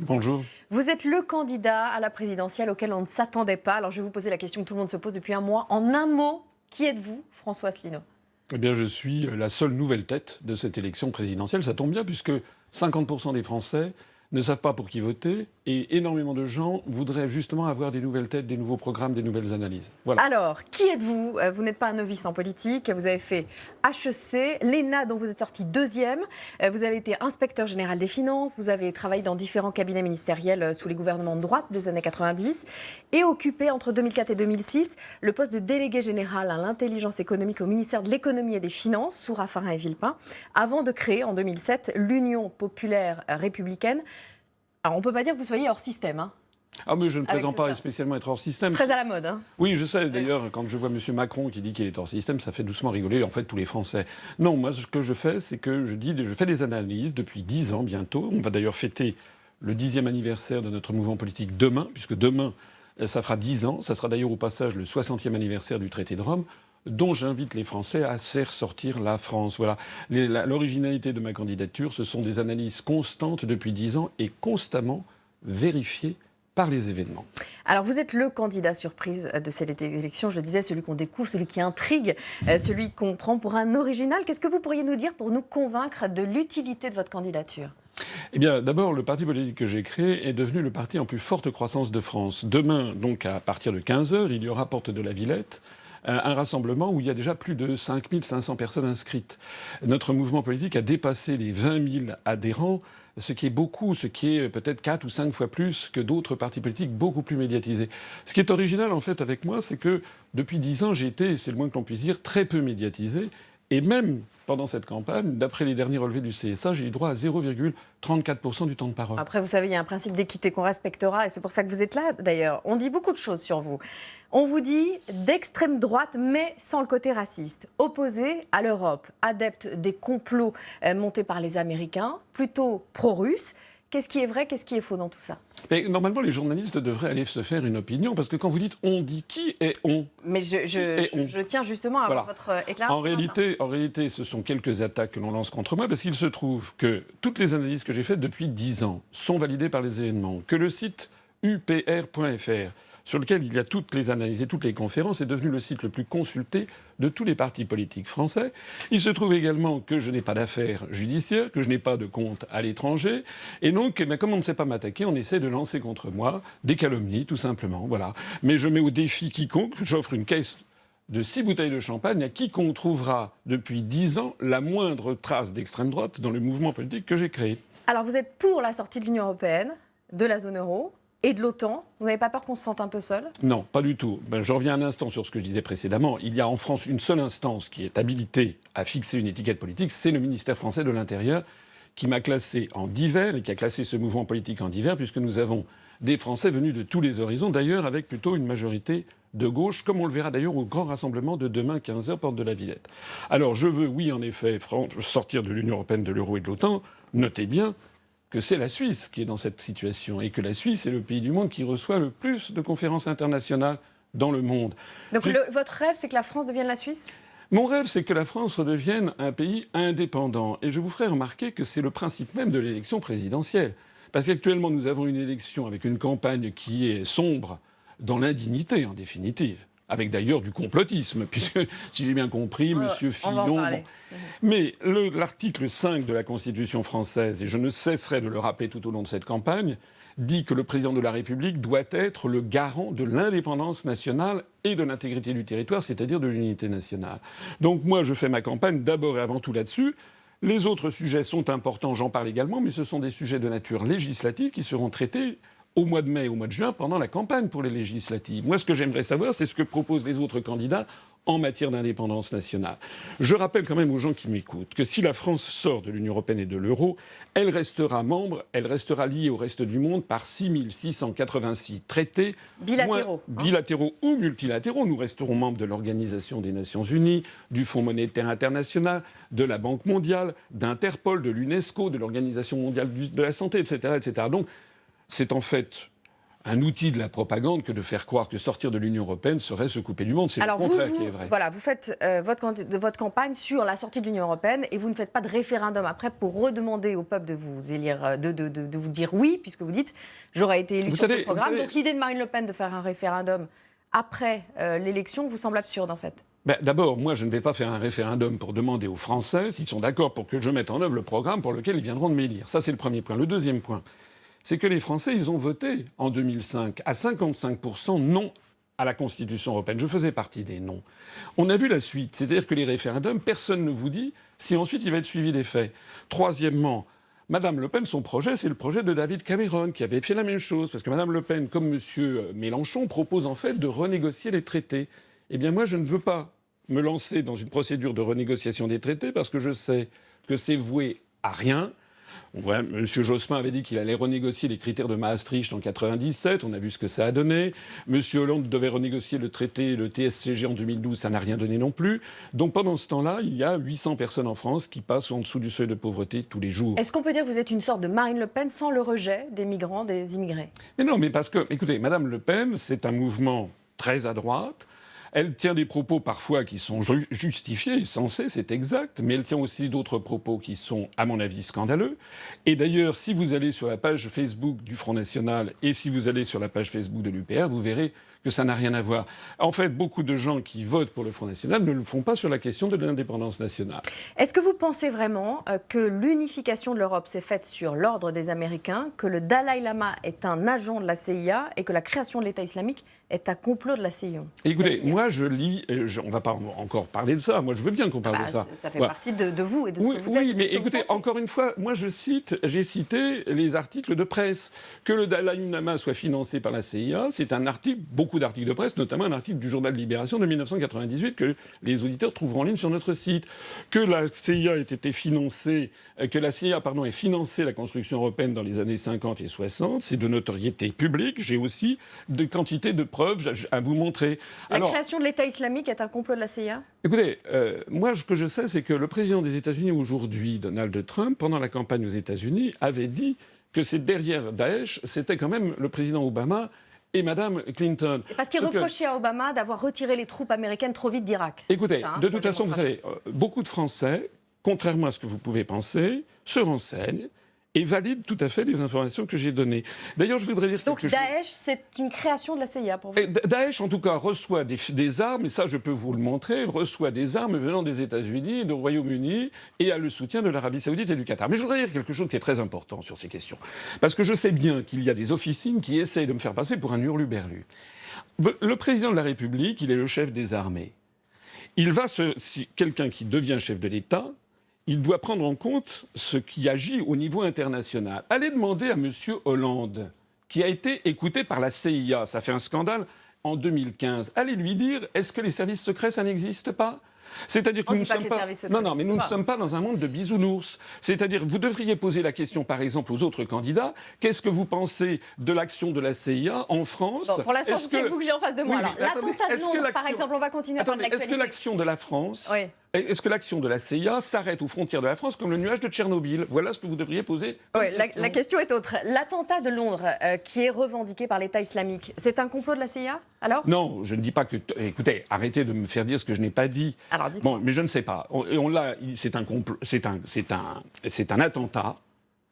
Bonjour. Vous êtes le candidat à la présidentielle auquel on ne s'attendait pas. Alors je vais vous poser la question que tout le monde se pose depuis un mois. En un mot, qui êtes-vous, François Asselineau? Eh bien, je suis la seule nouvelle tête de cette élection présidentielle. Ça tombe bien puisque 50% des Français ne savent pas pour qui voter et énormément de gens voudraient justement avoir des nouvelles têtes, des nouveaux programmes, des nouvelles analyses. Voilà. Alors, qui êtes-vous? Vous n'êtes pas un novice en politique. Vous avez fait HEC, l'ENA dont vous êtes sorti deuxième. Vous avez été inspecteur général des finances. Vous avez travaillé dans différents cabinets ministériels sous les gouvernements de droite des années 90 et occupé entre 2004 et 2006 le poste de délégué général à l'intelligence économique au ministère de l'économie et des finances sous Raffarin et Villepin avant de créer en 2007 l'Union populaire républicaine. Alors, on ne peut pas dire que vous soyez hors système, hein. Ah, mais je ne prétends pas spécialement être hors système. Très à la mode, hein. Oui, je sais. D'ailleurs, quand je vois M. Macron qui dit qu'il est hors système, ça fait doucement rigoler, en fait, tous les Français. Non, moi, ce que je fais, c'est que je fais des analyses depuis 10 ans bientôt. On va d'ailleurs fêter le 10e anniversaire de notre mouvement politique demain, puisque demain, ça fera 10 ans. Ça sera d'ailleurs au passage le 60e anniversaire du traité de Rome, dont j'invite les Français à faire sortir la France. Voilà. L'originalité de ma candidature, ce sont des analyses constantes depuis 10 ans et constamment vérifiées par les événements. Alors vous êtes le candidat surprise de cette élection, je le disais, celui qu'on découvre, celui qui intrigue, celui qu'on prend pour un original. Qu'est-ce que vous pourriez nous dire pour nous convaincre de l'utilité de votre candidature ? Eh bien, d'abord, le parti politique que j'ai créé est devenu le parti en plus forte croissance de France. Demain, donc à partir de 15h, il y aura porte de la Villette un rassemblement où il y a déjà plus de 5500 personnes inscrites. Notre mouvement politique a dépassé les 20 000 adhérents, ce qui est beaucoup, ce qui est peut-être 4 ou 5 fois plus que d'autres partis politiques beaucoup plus médiatisés. Ce qui est original, en fait, avec moi, c'est que depuis 10 ans, j'ai été, c'est le moins que l'on puisse dire, très peu médiatisé. Et même pendant cette campagne, d'après les derniers relevés du CSA, j'ai eu droit à 0,34% du temps de parole. Après, vous savez, il y a un principe d'équité qu'on respectera, et c'est pour ça que vous êtes là, d'ailleurs. On dit beaucoup de choses sur vous. On vous dit d'extrême droite, mais sans le côté raciste. Opposé à l'Europe, adepte des complots montés par les Américains, plutôt pro-russe. Qu'est-ce qui est vrai, qu'est-ce qui est faux dans tout ça ? Mais normalement, les journalistes devraient aller se faire une opinion, parce que quand vous dites « on », dit qui est « on ». Mais je tiens justement à avoir votre éclairage. En réalité, ce sont quelques attaques que l'on lance contre moi, parce qu'il se trouve que toutes les analyses que j'ai faites depuis 10 ans sont validées par les événements, que le site upr.fr, sur lequel il y a toutes les analyses et toutes les conférences, est devenu le site le plus consulté de tous les partis politiques français. Il se trouve également que je n'ai pas d'affaires judiciaires, que je n'ai pas de compte à l'étranger. Et donc, comme on ne sait pas m'attaquer, on essaie de lancer contre moi des calomnies, tout simplement. Voilà. Mais je mets au défi quiconque, j'offre une caisse de 6 bouteilles de champagne à quiconque trouvera depuis 10 ans la moindre trace d'extrême droite dans le mouvement politique que j'ai créé. Alors, vous êtes pour la sortie de l'Union européenne, de la zone euro et de l'OTAN. Vous n'avez pas peur qu'on se sente un peu seul ? Non, pas du tout. Je reviens un instant sur ce que je disais précédemment. Il y a en France une seule instance qui est habilitée à fixer une étiquette politique, c'est le ministère français de l'Intérieur, qui m'a classé en divers et qui a classé ce mouvement politique en divers, puisque nous avons des Français venus de tous les horizons, d'ailleurs avec plutôt une majorité de gauche, comme on le verra d'ailleurs au grand rassemblement de demain 15h, porte de la Villette. Alors je veux, oui, en effet, sortir de l'Union européenne, de l'euro et de l'OTAN. Notez bien que c'est la Suisse qui est dans cette situation et que la Suisse est le pays du monde qui reçoit le plus de conférences internationales dans le monde. Donc votre rêve, c'est que la France devienne la Suisse ? Mon rêve, c'est que la France redevienne un pays indépendant. Et je vous ferai remarquer que c'est le principe même de l'élection présidentielle. Parce qu'actuellement, nous avons une élection avec une campagne qui est sombre dans l'indignité, en définitive. Avec d'ailleurs du complotisme, puisque, si j'ai bien compris, M. Fillon... Bon. Mais l'article 5 de la Constitution française, et je ne cesserai de le rappeler tout au long de cette campagne, dit que le président de la République doit être le garant de l'indépendance nationale et de l'intégrité du territoire, c'est-à-dire de l'unité nationale. Donc moi, je fais ma campagne d'abord et avant tout là-dessus. Les autres sujets sont importants, j'en parle également, mais ce sont des sujets de nature législative qui seront traités au mois de mai et au mois de juin pendant la campagne pour les législatives. Moi, ce que j'aimerais savoir, c'est ce que proposent les autres candidats en matière d'indépendance nationale. Je rappelle quand même aux gens qui m'écoutent que si la France sort de l'Union européenne et de l'euro, elle restera membre, elle restera liée au reste du monde par 6686 traités. Bilatéraux. Bilatéraux ou multilatéraux. Nous resterons membres de l'Organisation des Nations Unies, du Fonds monétaire international, de la Banque mondiale, d'Interpol, de l'UNESCO, de l'Organisation mondiale de la santé, etc., etc. Donc, c'est en fait un outil de la propagande que de faire croire que sortir de l'Union européenne serait se couper du monde. C'est le contraire qui est vrai. Voilà, vous faites votre campagne sur la sortie de l'Union européenne et vous ne faites pas de référendum après pour redemander au peuple de vous élire, de vous dire oui, puisque vous dites j'aurais été élu sur ce programme. Donc l'idée de Marine Le Pen de faire un référendum après l'élection vous semble absurde en fait. D'abord, moi, je ne vais pas faire un référendum pour demander aux Français s'ils sont d'accord pour que je mette en œuvre le programme pour lequel ils viendront de m'élire. Ça, c'est le premier point. Le deuxième point, c'est que les Français, ils ont voté en 2005 à 55% non à la Constitution européenne. Je faisais partie des non. On a vu la suite. C'est-à-dire que les référendums, personne ne vous dit si ensuite il va être suivi des faits. Troisièmement, Madame Le Pen, son projet, c'est le projet de David Cameron, qui avait fait la même chose. Parce que Madame Le Pen, comme Monsieur Mélenchon, propose en fait de renégocier les traités. Eh bien, moi, je ne veux pas me lancer dans une procédure de renégociation des traités parce que je sais que c'est voué à rien. On voit, M. Jospin avait dit qu'il allait renégocier les critères de Maastricht en 1997. On a vu ce que ça a donné. M. Hollande devait renégocier le traité, le TSCG en 2012. Ça n'a rien donné non plus. Donc pendant ce temps-là, il y a 800 personnes en France qui passent en dessous du seuil de pauvreté tous les jours. Est-ce qu'on peut dire que vous êtes une sorte de Marine Le Pen sans le rejet des migrants, des immigrés? Mais non, mais parce que, écoutez, Mme Le Pen, c'est un mouvement très à droite. Elle tient des propos parfois qui sont justifiés, sensés, c'est exact, mais elle tient aussi d'autres propos qui sont, à mon avis, scandaleux. Et d'ailleurs, si vous allez sur la page Facebook du Front National et si vous allez sur la page Facebook de l'UPR, vous verrez que ça n'a rien à voir. En fait, beaucoup de gens qui votent pour le Front National ne le font pas sur la question de l'indépendance nationale. Est-ce que vous pensez vraiment que l'unification de l'Europe s'est faite sur l'ordre des Américains, que le Dalai Lama est un agent de la CIA et que la création de l'État islamique est un complot de la CIA? Écoutez, moi je lis, on ne va pas encore parler de ça, moi je veux bien qu'on parle de ça. Ça fait partie de vous et de ce que vous êtes. Oui, mais écoutez, encore une fois, moi j'ai cité les articles de presse. Que le Dalai Lama soit financé par la CIA, c'est un article, beaucoup d'articles de presse, notamment un article du journal Libération de 1998 que les auditeurs trouveront en ligne sur notre site. Que la CIA ait été financée, que la CIA, ait financé la construction européenne dans les années 50 et 60, c'est de notoriété publique. J'ai aussi de quantité de preuves à vous montrer. La création de l'État islamique est un complot de la CIA? Écoutez, moi, ce que je sais, c'est que le président des États-Unis aujourd'hui, Donald Trump, pendant la campagne aux États-Unis, avait dit que c'est derrière Daesh, c'était quand même le président Obama et Mme Clinton. Et parce qu'il reprochait à Obama d'avoir retiré les troupes américaines trop vite d'Irak. Écoutez, de toute façon, vous savez, beaucoup de Français, contrairement à ce que vous pouvez penser, se renseignent et valide tout à fait les informations que j'ai données. D'ailleurs, je voudrais dire donc Daesh, c'est une création de la CIA pour vous? Daesh, en tout cas, reçoit des armes, et ça, je peux vous le montrer, reçoit des armes venant des États-Unis, du Royaume-Uni, et a le soutien de l'Arabie Saoudite et du Qatar. Mais je voudrais dire quelque chose qui est très important sur ces questions. Parce que je sais bien qu'il y a des officines qui essayent de me faire passer pour un hurluberlu. Le président de la République, il est le chef des armées. Si quelqu'un qui devient chef de l'État, il doit prendre en compte ce qui agit au niveau international. Allez demander à M. Hollande, qui a été écouté par la CIA, ça fait un scandale en 2015, allez lui dire, est-ce que les services secrets, ça n'existe pas ? C'est-à-dire que nous ne sommes pas... Non, mais nous ne sommes pas dans un monde de bisounours. C'est-à-dire, vous devriez poser la question, par exemple, aux autres candidats. Qu'est-ce que vous pensez de l'action de la CIA en France? Bon, pour l'instant, c'est vous que j'ai en face de moi. Oui, alors, l'attentat de Londres, par exemple, on va continuer à parler de l'actualité. Est-ce que l'action de la France... Oui. Est-ce que l'action de la CIA s'arrête aux frontières de la France comme le nuage de Tchernobyl? Voilà ce que vous devriez poser. Oui, la question est autre. L'attentat de Londres, qui est revendiqué par l'État islamique, c'est un complot de la CIA, alors? Non, je ne dis pas que... Écoutez, arrêtez de me faire dire ce que je n'ai pas dit. Alors, dites-moi. Bon, mais je ne sais pas. C'est un complot, c'est un attentat.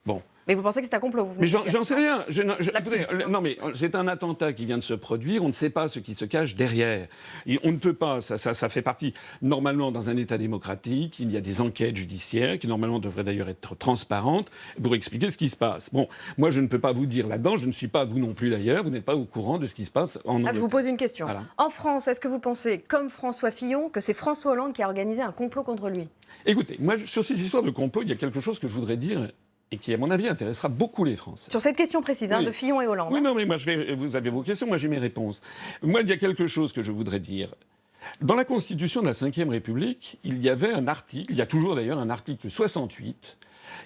Bon. Mais vous pensez que c'est un complot? Mais j'en sais rien. Écoutez, non, mais c'est un attentat qui vient de se produire. On ne sait pas ce qui se cache derrière. Et on ne peut pas. Ça fait partie. Normalement, dans un État démocratique, il y a des enquêtes judiciaires qui normalement devraient d'ailleurs être transparentes pour expliquer ce qui se passe. Bon, moi, je ne peux pas vous dire là-dedans. Je ne suis pas, vous non plus d'ailleurs. Vous n'êtes pas au courant de ce qui se passe en Angleterre. Je vous pose une question. Voilà. En France, est-ce que vous pensez, comme François Fillon, que c'est François Hollande qui a organisé un complot contre lui? Écoutez, moi, sur ces histoires de complot, il y a quelque chose que je voudrais dire et qui, à mon avis, intéressera beaucoup les Français. Sur cette question précise, oui. De Fillon et Hollande. Oui, non, mais moi, vous avez vos questions, moi j'ai mes réponses. Moi, il y a quelque chose que je voudrais dire. Dans la Constitution de la Ve République, il y avait un article, il y a toujours d'ailleurs un article 68,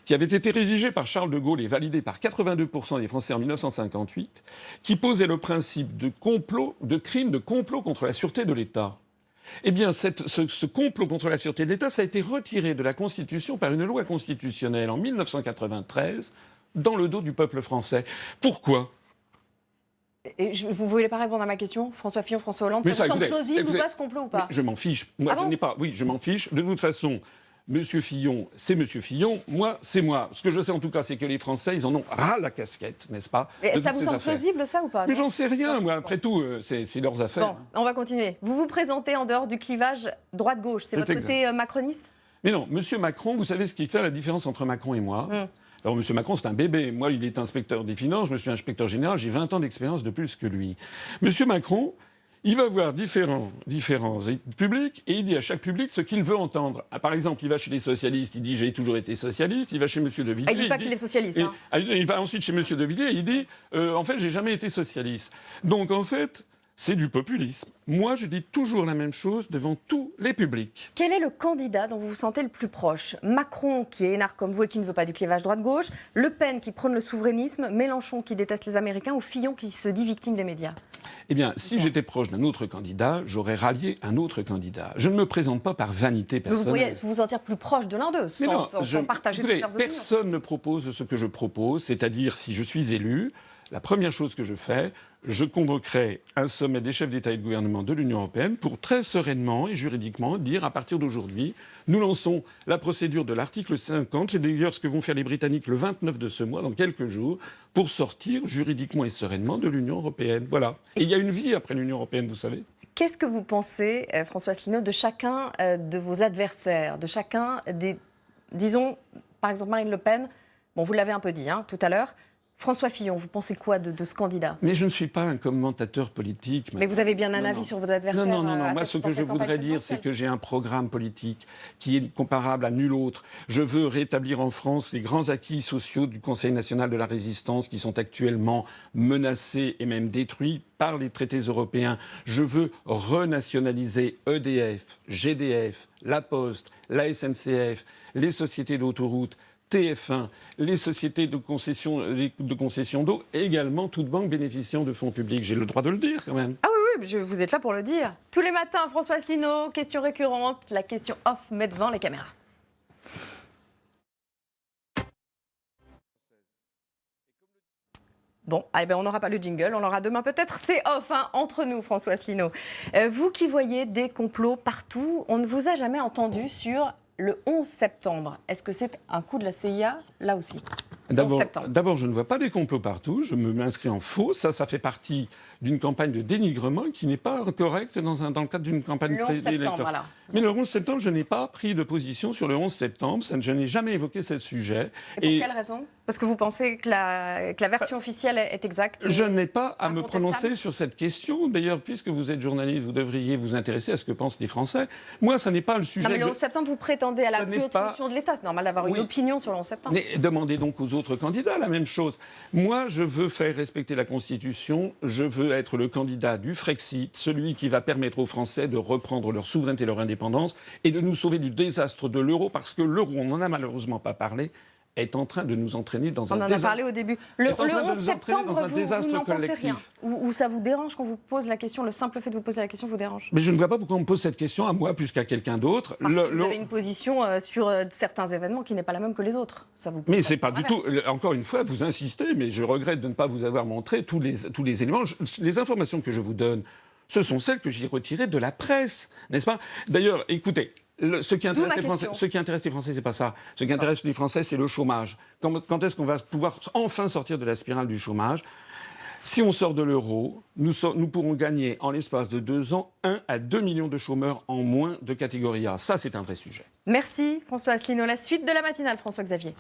qui avait été rédigé par Charles de Gaulle et validé par 82% des Français en 1958, qui posait le principe de crime de complot contre la sûreté de l'État. Eh bien, ce complot contre la sûreté de l'État, ça a été retiré de la Constitution par une loi constitutionnelle en 1993, dans le dos du peuple français. Pourquoi ? Et vous ne voulez pas répondre à ma question, François Fillon, François Hollande, ça vous semble plausible ou pas ce complot ou pas? Je m'en fiche. Moi, je n'ai pas. Oui, je m'en fiche. De toute façon, Monsieur Fillon, c'est Monsieur Fillon. Moi, c'est moi. Ce que je sais en tout cas, c'est que les Français, ils en ont ras la casquette, n'est-ce pas? Et ça vous semble plausible, ça, ou pas? Mais j'en sais rien, moi. Après tout, c'est leurs affaires. Bon, on va continuer. Vous vous présentez en dehors du clivage droite-gauche. C'est votre côté macroniste? Mais non, Monsieur Macron, vous savez ce qui fait la différence entre Macron et moi? Alors, M. Macron, c'est un bébé. Moi, il est inspecteur des finances, je me suis inspecteur général, j'ai 20 ans d'expérience de plus que lui. M. Macron, il va voir différents publics et il dit à chaque public ce qu'il veut entendre. Ah, par exemple, il va chez les socialistes, il dit « j'ai toujours été socialiste ». Il va chez M. De Villiers... Ah, il ne dit pas qu'il est socialiste. Il va ensuite chez M. De Villiers et il dit « en fait, j'ai jamais été socialiste ». Donc, en fait... c'est du populisme. Moi, je dis toujours la même chose devant tous les publics. Quel est le candidat dont vous vous sentez le plus proche? Macron, qui est énarque comme vous et qui ne veut pas du clivage droite-gauche, Le Pen, qui prône le souverainisme, Mélenchon, qui déteste les Américains, ou Fillon, qui se dit victime des médias? Eh bien, si j'étais proche d'un autre candidat, j'aurais rallié un autre candidat. Je ne me présente pas par vanité personnelle. Vous pourriez vous sentir plus proche de l'un d'eux, sans partager toutes leurs opinions. Personne ne propose ce que je propose, c'est-à-dire si je suis élu, la première chose que je fais, je convoquerai un sommet des chefs d'État et de gouvernement de l'Union européenne pour très sereinement et juridiquement dire à partir d'aujourd'hui, nous lançons la procédure de l'article 50, c'est d'ailleurs ce que vont faire les Britanniques le 29 de ce mois, dans quelques jours, pour sortir juridiquement et sereinement de l'Union européenne. Voilà. Et il y a une vie après l'Union européenne, vous savez. Qu'est-ce que vous pensez, François Asselineau, de chacun de vos adversaires, de chacun des... Disons, par exemple, Marine Le Pen, bon, vous l'avez un peu dit tout à l'heure. François Fillon, vous pensez quoi de ce candidat? Mais je ne suis pas un commentateur politique. Mais vous avez bien un avis sur vos adversaires? Non. Moi, ce que je voudrais dire, c'est que j'ai un programme politique qui est comparable à nul autre. Je veux rétablir en France les grands acquis sociaux du Conseil national de la résistance qui sont actuellement menacés et même détruits par les traités européens. Je veux renationaliser EDF, GDF, La Poste, la SNCF, les sociétés d'autoroutes, TF1, les sociétés de concession d'eau et également toute banque bénéficiant de fonds publics. J'ai le droit de le dire quand même. Ah oui, vous êtes là pour le dire. Tous les matins, François Asselineau, question récurrente, la question off met devant les caméras. Bon, on n'aura pas le jingle, on l'aura demain peut-être. C'est off, entre nous, François Asselineau. Vous qui voyez des complots partout, on ne vous a jamais entendu sur le 11 septembre. Est-ce que c'est un coup de la CIA, là aussi? D'abord, je ne vois pas des complots partout. Je m'inscris en faux. Ça fait partie d'une campagne de dénigrement qui n'est pas correcte dans le cadre d'une campagne électorale. Mais le 11 septembre, je n'ai pas pris de position sur le 11 septembre. Je n'ai jamais évoqué ce sujet. Et pour quelle raison? Parce que vous pensez que la version officielle est exacte? Je n'ai pas à me prononcer sur cette question. D'ailleurs, puisque vous êtes journaliste, vous devriez vous intéresser à ce que pensent les Français. Moi, ça n'est pas le sujet. Non, mais le 11 septembre, vous prétendez à la plus haute fonction de l'État. C'est normal d'avoir une opinion sur le 11 septembre. Mais demandez donc aux autres candidats la même chose. Moi, je veux faire respecter la Constitution. Je veux être le candidat du Frexit, celui qui va permettre aux Français de reprendre leur souveraineté et leur indépendance et de nous sauver du désastre de l'euro, parce que l'euro, on n'en a malheureusement pas parlé, est en train de nous entraîner dans un désastre. On en a parlé au début. Le 11 septembre, vous n'en pensez rien. Ou ça vous dérange qu'on vous pose la question, le simple fait de vous poser la question vous dérange? Mais je ne vois pas pourquoi on me pose cette question à moi plus qu'à quelqu'un d'autre. Parce que vous avez une position sur certains événements qui n'est pas la même que les autres. Ça vous mais c'est pas du tout. Encore une fois, vous insistez, mais je regrette de ne pas vous avoir montré tous les éléments. Les informations que je vous donne, ce sont celles que j'ai retirées de la presse, n'est-ce pas? D'ailleurs, écoutez. Ce qui intéresse les Français, c'est pas ça. Ce qui intéresse les Français, c'est le chômage. Quand est-ce qu'on va pouvoir enfin sortir de la spirale du chômage? Si on sort de l'euro, nous pourrons gagner en l'espace de 2 ans 1 à 2 millions de chômeurs en moins de catégorie A. Ça, c'est un vrai sujet. Merci François Asselineau. La suite de la matinale, François-Xavier.